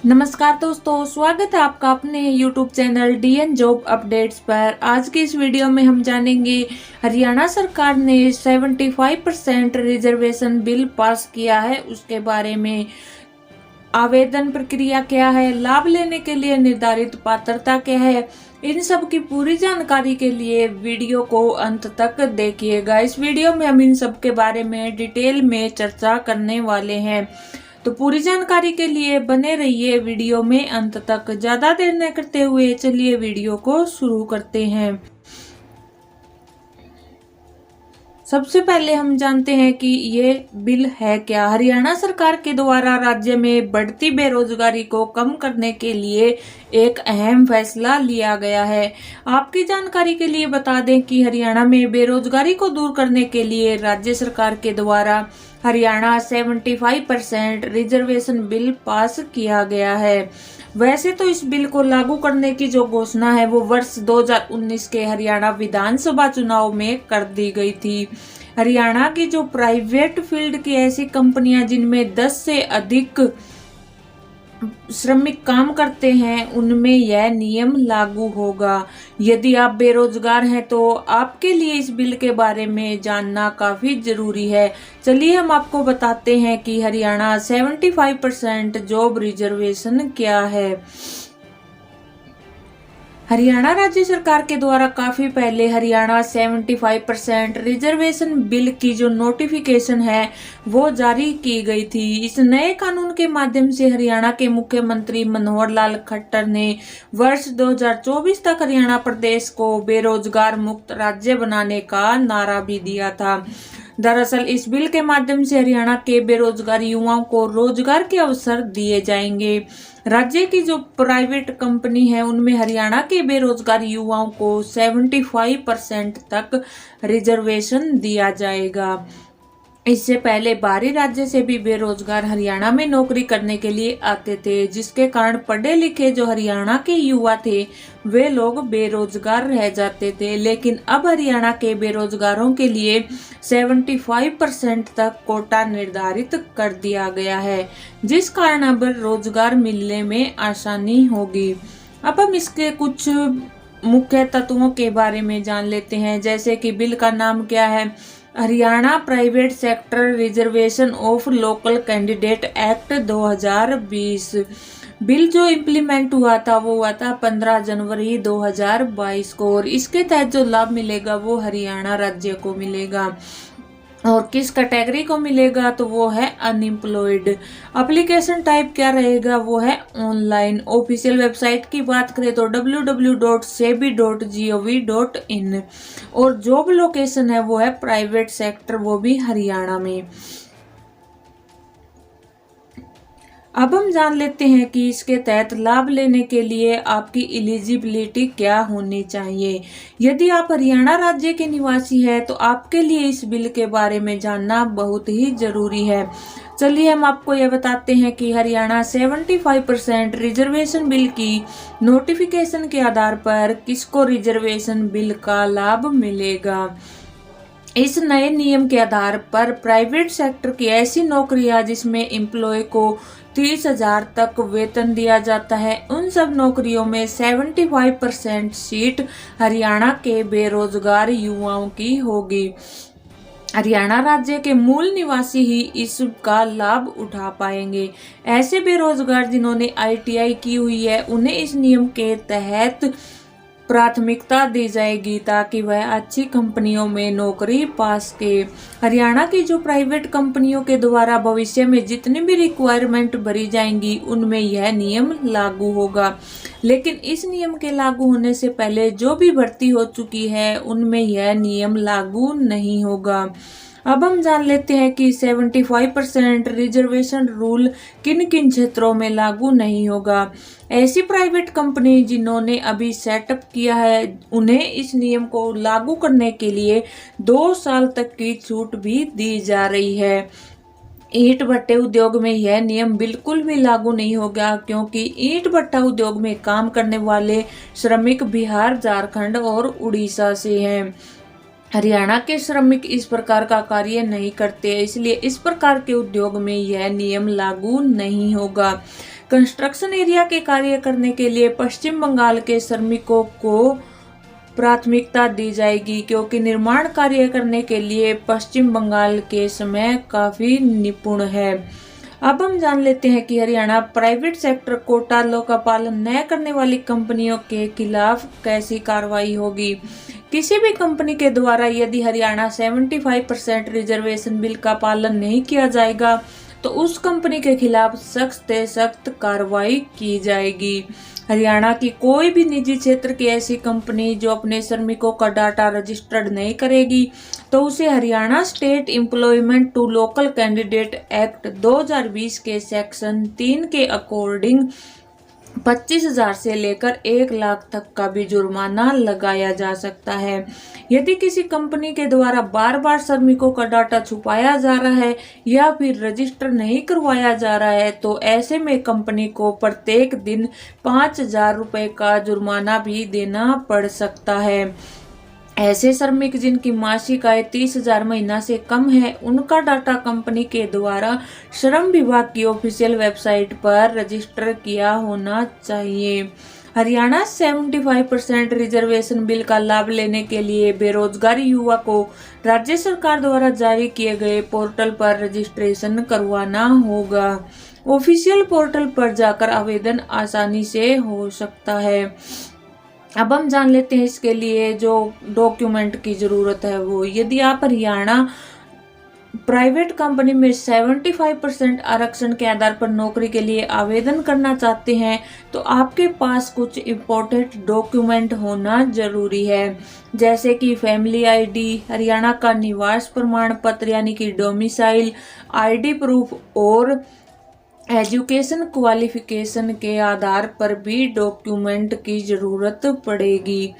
नमस्कार दोस्तों, स्वागत है आपका अपने YouTube channel DN job updates पर। आज की इस वीडियो में हम जानेंगे हरियाणा सरकार ने 75% रिजर्वेशन बिल पास किया है, उसके बारे में। आवेदन प्रक्रिया क्या है, लाभ लेने के लिए निर्धारित पात्रता क्या है, इन सब की पूरी जानकारी के लिए वीडियो को अंत तक देखिएगा। इस वीडियो में हम इन सब के बारे में डिटेल में चर्चा करने वाले हैं, तो पूरी जानकारी के लिए बने रहिए वीडियो में अंत तक। ज्यादा देर न करते हुए चलिए वीडियो को शुरू करते हैं। सबसे पहले हम जानते हैं कि ये बिल है क्या। हरियाणा सरकार के द्वारा राज्य में बढ़ती बेरोजगारी को कम करने के लिए एक अहम फैसला लिया गया है। आपकी जानकारी के लिए बता दें कि हरियाणा में बेरोजगारी को दूर करने के लिए राज्य सरकार के द्वारा हरियाणा 75% रिजर्वेशन बिल पास किया गया है। वैसे तो इस बिल को लागू करने की जो घोषणा है वो वर्ष 2019 के हरियाणा विधानसभा चुनाव में कर दी गई थी। हरियाणा की जो प्राइवेट फील्ड की ऐसी कंपनियां जिनमें 10 से अधिक श्रमिक काम करते हैं उनमें यह नियम लागू होगा। यदि आप बेरोजगार हैं तो आपके लिए इस बिल के बारे में जानना काफी जरूरी है। चलिए हम आपको बताते हैं कि हरियाणा 75% जॉब रिजर्वेशन क्या है। हरियाणा राज्य सरकार के द्वारा काफी पहले हरियाणा 75% रिजर्वेशन बिल की जो नोटिफिकेशन है वो जारी की गई थी। इस नए कानून के माध्यम से हरियाणा के मुख्यमंत्री मनोहर लाल खट्टर ने वर्ष 2024 तक हरियाणा प्रदेश को बेरोजगार मुक्त राज्य बनाने का नारा भी दिया था। दरअसल इस बिल के माध्यम से हरियाणा के बेरोजगार युवाओं को रोजगार के अवसर दिए जाएंगे। राज्य की जो प्राइवेट कंपनी है उनमें हरियाणा के बेरोजगार युवाओं को 75% तक रिजर्वेशन दिया जाएगा। इससे पहले बाहरी राज्य से भी बेरोजगार हरियाणा में नौकरी करने के लिए आते थे, जिसके कारण पढ़े लिखे जो हरियाणा के युवा थे वे लोग बेरोजगार रह जाते थे। लेकिन अब हरियाणा के बेरोजगारों के लिए 75% तक कोटा निर्धारित कर दिया गया है, जिस कारण अब रोजगार मिलने में आसानी होगी। अब हम इसके कुछ मुख्य तत्वों के बारे में जान लेते हैं, जैसे कि बिल का नाम क्या है। Haryana private sector reservation of local candidate act 2020। Bill जो इम्प्लीमेंट हुआ था वो हुआ था 15 जनवरी 2022 को, और इसके तहत जो लाभ मिलेगा वो हरियाणा राज्य को मिलेगा। और किस कैटेगरी को मिलेगा तो वो है अनएम्प्लॉयड। एप्लीकेशन टाइप क्या रहेगा वो है ऑनलाइन। ऑफिशियल वेबसाइट की बात करें तो www.sebi.gov.in। और जॉब लोकेशन है वो है प्राइवेट सेक्टर, वो भी हरियाणा में। अब हम जान लेते हैं कि इसके तहत लाभ लेने के लिए आपकी एलिजिबिलिटी क्या होनी चाहिए। यदि आप हरियाणा राज्य के निवासी हैं तो आपके लिए इस बिल के बारे में जानना बहुत ही जरूरी है। चलिए हम आपको यह बताते हैं कि हरियाणा 75% रिजर्वेशन बिल की नोटिफिकेशन के आधार पर किसको रिजर्वेशन बिल का लाभ मिलेगा। इस नए नियम के आधार पर प्राइवेट सेक्टर की ऐसी नौकरियां जिसमें एम्प्लॉय को 30,000 तक वेतन दिया जाता है, उन सब नौकरियों में 75% सीट हरियाणा के बेरोजगार युवाओं की होगी। हरियाणा राज्य के मूल निवासी ही इसका लाभ उठा पाएंगे। ऐसे बेरोजगार जिन्होंने ITI की हुई है उन्हें इस नियम के तहत प्राथमिकता दी जाएगी ताकि वह अच्छी कंपनियों में नौकरी पा सके। हरियाणा की जो प्राइवेट कंपनियों के द्वारा भविष्य में जितनी भी रिक्वायरमेंट भरी जाएंगी उनमें यह नियम लागू होगा। लेकिन इस नियम के लागू होने से पहले जो भी भर्ती हो चुकी है उनमें यह नियम लागू नहीं होगा। अब हम जान लेते हैं कि 75% रिजर्वेशन रूल किन किन क्षेत्रों में लागू नहीं होगा। ऐसी प्राइवेट कंपनी जिन्होंने अभी सेटअप किया है उन्हें इस नियम को लागू करने के लिए 2 साल तक की छूट भी दी जा रही है। ईंट भट्टे उद्योग में यह नियम बिल्कुल भी लागू नहीं होगा, क्योंकि ईंट भट्टा उद्योग में काम करने वाले श्रमिक बिहार, झारखंड और उड़ीसा से हैं। हरियाणा के श्रमिक इस प्रकार का कार्य नहीं करते, इसलिए इस प्रकार के उद्योग में यह नियम लागू नहीं होगा। कंस्ट्रक्शन एरिया के कार्य करने के लिए पश्चिम बंगाल के श्रमिकों को प्राथमिकता दी जाएगी, क्योंकि निर्माण कार्य करने के लिए पश्चिम बंगाल के समय काफी निपुण है। अब हम जान लेते हैं कि Haryana private sector quota law का पालन न करने वाली कंपनियों के खिलाफ कैसी कार्रवाई होगी। किसी भी कंपनी के द्वारा यदि हरियाणा 75% रिजर्वेशन बिल का पालन नहीं किया जाएगा तो उस कंपनी के खिलाफ सख्त से सख्त कार्रवाई की जाएगी। हरियाणा की कोई भी निजी क्षेत्र की ऐसी कंपनी जो अपने श्रमिकों का डाटा रजिस्टर्ड नहीं करेगी तो उसे Haryana state employment to local candidate act 2020 के सेक्शन 3 के अकॉर्डिंग 25,000 से लेकर 1 लाख तक का भी जुर्माना लगाया जा सकता है। यदि किसी कंपनी के द्वारा बार बार श्रमिकों का डाटा छुपाया जा रहा है या फिर रजिस्टर नहीं करवाया जा रहा है तो ऐसे में कंपनी को प्रत्येक दिन 5,000 रुपए का जुर्माना भी देना पड़ सकता है। ऐसे श्रमिक जिनकी मासिक आय 30,000 महीना से कम है उनका डाटा कंपनी के द्वारा श्रम विभाग की ऑफिशियल वेबसाइट पर रजिस्टर किया होना चाहिए। हरियाणा 75% रिजर्वेशन बिल का लाभ लेने के लिए बेरोजगार युवा को राज्य सरकार द्वारा जारी किए गए पोर्टल पर रजिस्ट्रेशन करवाना होगा। ऑफिशियल पोर्टल पर जाकर आवेदन आसानी से हो सकता है। अब हम जान लेते हैं इसके लिए जो डॉक्यूमेंट की जरूरत है वो, यदि आप हरियाणा प्राइवेट कंपनी में 75% आरक्षण के आधार पर नौकरी के लिए आवेदन करना चाहते हैं तो आपके पास कुछ इम्पोर्टेंट डॉक्यूमेंट होना जरूरी है, जैसे कि फैमिली आईडी, हरियाणा का निवास प्रमाण पत्र यानी कि डोमिसाइल, आईडी प्रूफ और एजुकेशन क्वालिफिकेशन के आधार पर भी डॉक्यूमेंट की जरूरत पड़ेगी।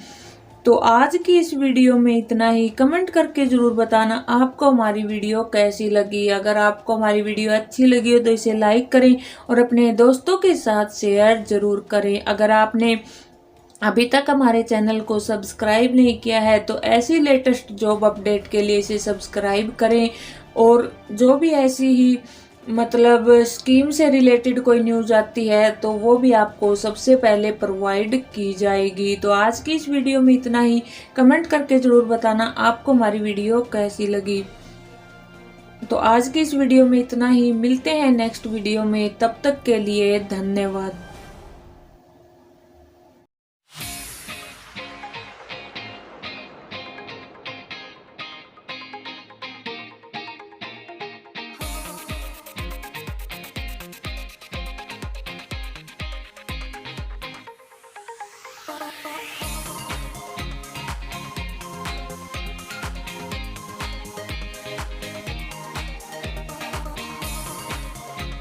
तो आज की इस वीडियो में इतना ही। कमेंट करके जरूर बताना आपको हमारी वीडियो कैसी लगी। अगर आपको हमारी वीडियो अच्छी लगी हो तो इसे लाइक करें और अपने दोस्तों के साथ शेयर जरूर करें। अगर आपने अभी तक हमारे चैनल को सब्सक्राइब नहीं किया है तो ऐसी लेटेस्ट जॉब अपडेट के लिए इसे सब्सक्राइब करें और जो भी ऐसी ही मतलब स्कीम से रिलेटेड कोई न्यूज़ आती है तो वो भी आपको सबसे पहले प्रोवाइड की जाएगी। तो आज की इस वीडियो में इतना ही। कमेंट करके ज़रूर बताना आपको हमारी वीडियो कैसी लगी। तो आज की इस वीडियो में इतना ही। मिलते हैं नेक्स्ट वीडियो में, तब तक के लिए धन्यवाद। Bye.